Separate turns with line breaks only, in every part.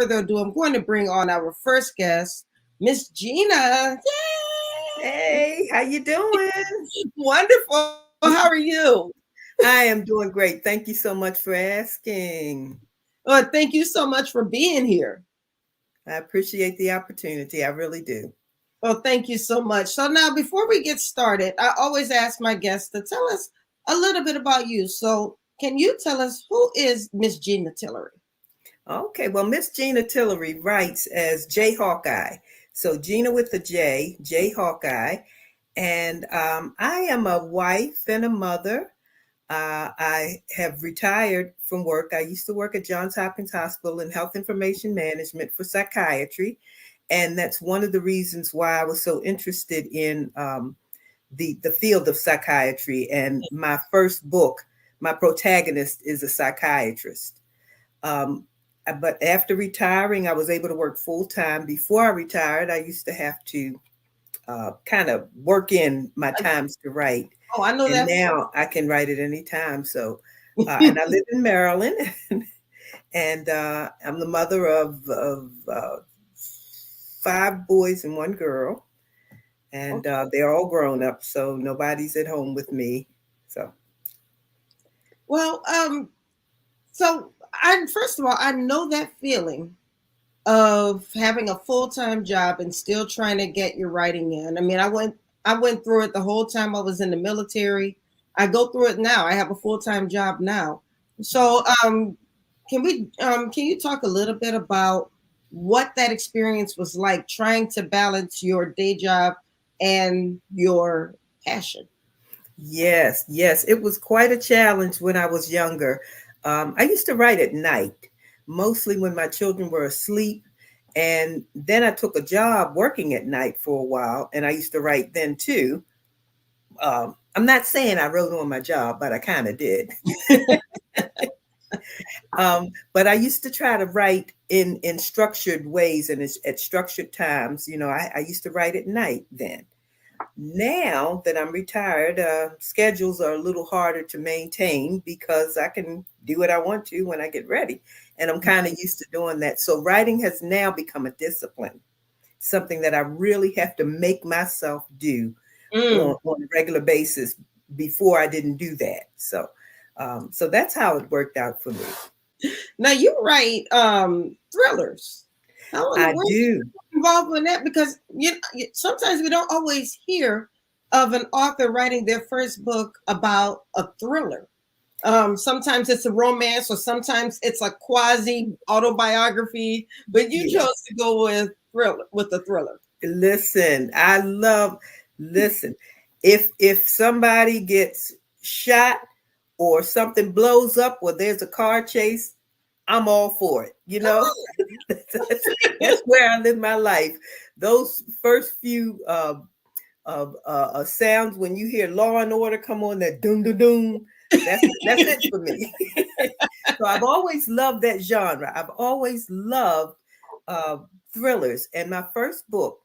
further ado, I'm going to bring on our first guest, Miss Jeanna. Yay!
Hey, how you doing?
Wonderful. How are you?
I am doing great. Thank you so much for asking.
Thank you so much for being here.
I appreciate the opportunity. I really do.
Well, thank you so much. So now, before we get started, I always ask my guests to tell us a little bit about you. So can you tell us who is Miss Jeanna Tillery?
Okay, well, Miss Jeanna Tillery writes as J Hawkeye. So Gina with the J Hawkeye. And I am a wife and a mother. I have retired from work. I used to work at Johns Hopkins Hospital in health information management for psychiatry. And that's one of the reasons why I was so interested in the field of psychiatry. And my first book, my protagonist is a psychiatrist. Um, but after retiring, I was able to work full time. Before I retired, I used to have to kind of work in my times to write.
Oh, I know
And
that.
now I can write at any time. So, and I live in Maryland, and I'm the mother of 5 boys and 1 girl, and they're all grown up. So nobody's at home with me. So,
Well, so I first of all, I know that feeling of having a full-time job and still trying to get your writing in. I mean, I went through it the whole time I was in the military. I go through it now. I have a full-time job now. So, can you talk a little bit about what that experience was like trying to balance your day job and your passion?
yes, it was quite a challenge when I was younger. I used to write at night, mostly when my children were asleep. And then I took a job working at night for a while, and I used to write then too. I'm not saying I wrote on my job, but I kind of did. But I used to try to write in structured ways and at structured times. I used to write at night then. Now that I'm retired, schedules are a little harder to maintain because I can do what I want to when I get ready. And I'm kind of used to doing that. So writing has now become a discipline, something that I really have to make myself do
Mm.
on a regular basis. Before I didn't do that. So that's how it worked out for me.
Now you write thrillers. How in the
I
world
do.
involved in that? Because sometimes we don't always hear of an author writing their first book about a thriller. Sometimes it's a romance, or sometimes it's a quasi autobiography. But you
Yes.
chose to go with the thriller.
Listen, listen. If somebody gets shot or something blows up or there's a car chase, I'm all for it. That's where I live my life. Those first few of sounds when you hear Law and Order come on, that doom doom doom. That's it for me. So I've always loved that genre. I've always loved uh, thrillers, and my first book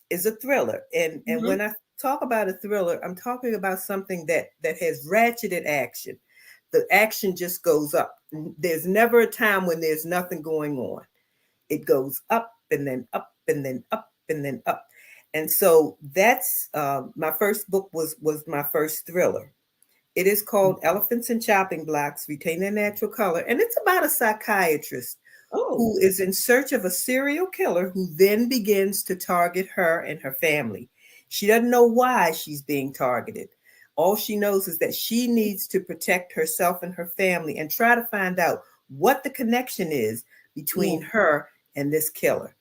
is a thriller. And
Mhm.
when I talk about a thriller, I'm talking about something that has ratcheted action. The action just goes up. There's never a time when there's nothing going on. It goes up and then up and then up and then up. And so that's my first book was my first thriller. It is called Elephants and Chopping Blocks, Retain Their Natural Color. And it's about a psychiatrist
Oh,
who is in search of a serial killer who then begins to target her and her family. She doesn't know why she's being targeted. All she knows is that she needs to protect herself and her family and try to find out what the connection is between
mm,
her and this killer.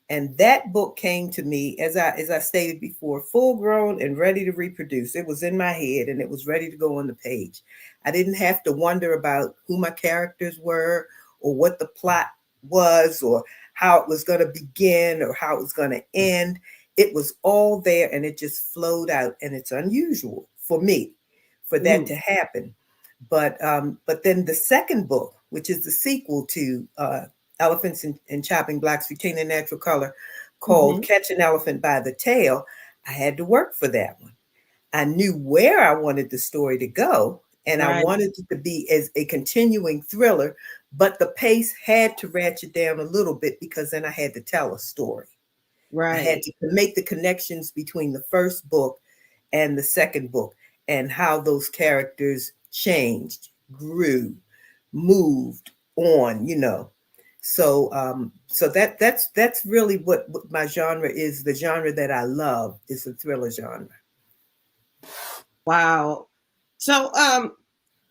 And that book came to me, as I stated before, full grown and ready to reproduce. It was in my head and it was ready to go on the page. I didn't have to wonder about who my characters were or what the plot was or how it was going to begin or how it was going to end. It was all there and it just flowed out. And it's unusual for me for that
mm,
to happen. But then the second book, which is the sequel to Elephants and Chopping Blocks, Retain Their Natural Color, called
mhm.
Catch an Elephant by the Tail, I had to work for that one. I knew where I wanted the story to go, And I
Right.
wanted it to be as a continuing thriller, but the pace had to ratchet down a little bit because then I had to tell a story. I had
Right.
to make the connections between the first book and the second book and how those characters changed, grew, moved on. So that's really what my genre is. The genre that I love is the thriller genre.
Wow. So,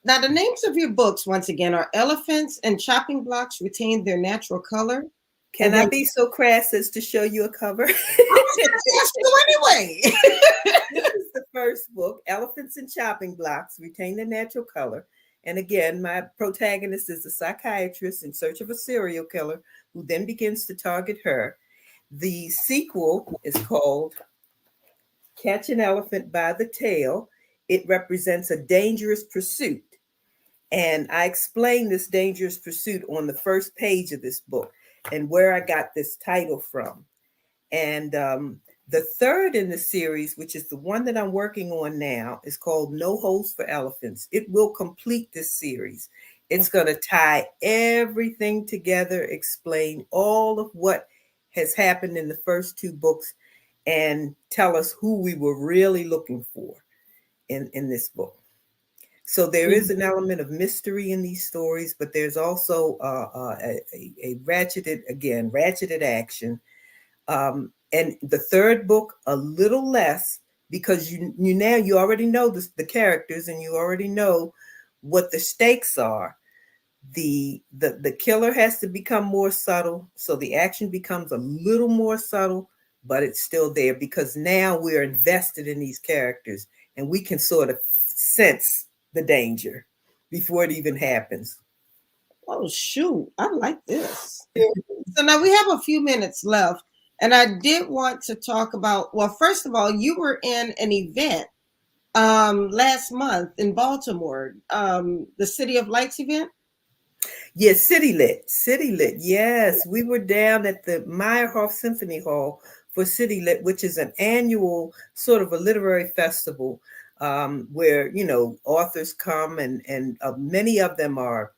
now the names of your books, once again, are Elephants and Chopping Blocks Retain Their Natural Color.
Can
And
I
then
be so crass as to show you a cover?
I was going to ask you anyway.
This is the first book, Elephants and Chopping Blocks Retain Their Natural Color. And again, my protagonist is a psychiatrist in search of a serial killer who then begins to target her. The sequel is called Catch an Elephant by the Tail. It represents a dangerous pursuit. And I explain this dangerous pursuit on the first page of this book and where I got this title from. And the third in the series, which is the one that I'm working on now, is called No Holes for Elephants. It will complete this series. It's going to tie everything together, explain all of what has happened in the first two books, and tell us who we were really looking for in this book. So there is an element of mystery in these stories, but there's also a ratcheted action. And the third book, a little less, because you already know the characters and you already know what the stakes are. The killer has to become more subtle, so the action becomes a little more subtle, but it's still there because now we're invested in these characters and we can sort of sense the danger before it even happens.
Oh, shoot. I like this. So now we have a few minutes left. And I did want to talk about, well, first of all, you were in an event last month in Baltimore, the City of Lights event.
Yes, City Lit. Yes, we were down at the Meyerhoff Symphony Hall for City Lit, which is an annual sort of a literary festival where authors come and many of them are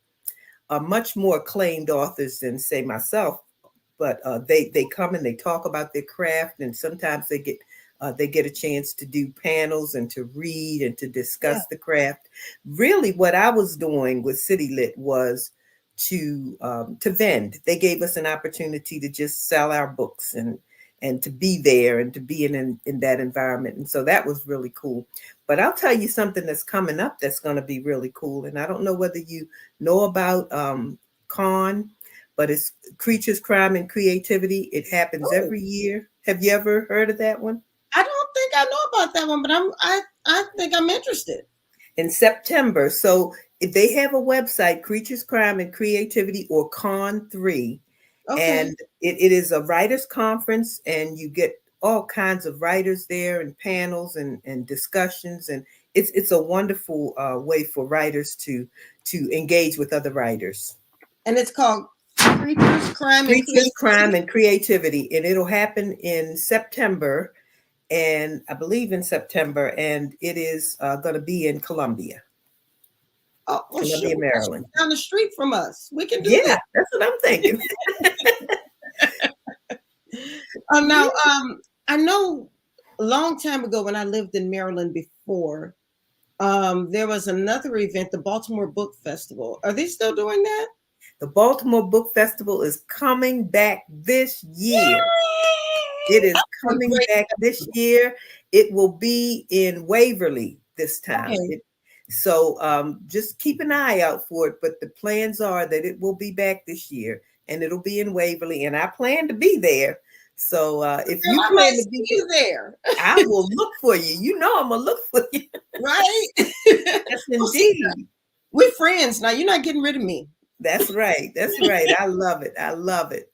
much more acclaimed authors than say myself, but they come and they talk about their craft, and sometimes they get a chance to do panels and to read and to discuss the craft. Really, what I was doing with City Lit was to vend. They gave us an opportunity to just sell our books and to be there and to be in that environment. And so that was really cool. But I'll tell you something that's coming up that's going to be really cool. And I don't know whether you know about Con, but it's Creatures, Crime, and Creativity. It happens every year. Have you ever heard of that one?
I don't think I know about that one, but I think I'm interested.
In September. So if they have a website, Creatures, Crime, and Creativity, or Con 3.
Okay.
And it is a writers conference, and you get all kinds of writers there and panels and discussions. And it's a wonderful way for writers to engage with other writers.
And it's called
Creatures, Crime, and Creativity. And it'll happen in September. And I believe in September, and it is going to be in Columbia.
Oh, well,
Columbia,
shoot,
Maryland.
Down the street from us. We can do
Yeah,
that.
that's what I'm thinking.
Now, I know a long time ago when I lived in Maryland before, there was another event, the Baltimore Book Festival. Are they still doing that?
The Baltimore Book Festival is coming back this year.
Yay!
It is coming back this year. It will be in Waverly this time.
Okay.
So just keep an eye out for it. But the plans are that it will be back this year, and it'll be in Waverly. And I plan to be there. So if you plan to be
there,
I will look for you. You know I'm gonna look for you.
right?
Yes, indeed.
We're friends now. You're not getting rid of me.
That's right. That's right. I love it. I love it.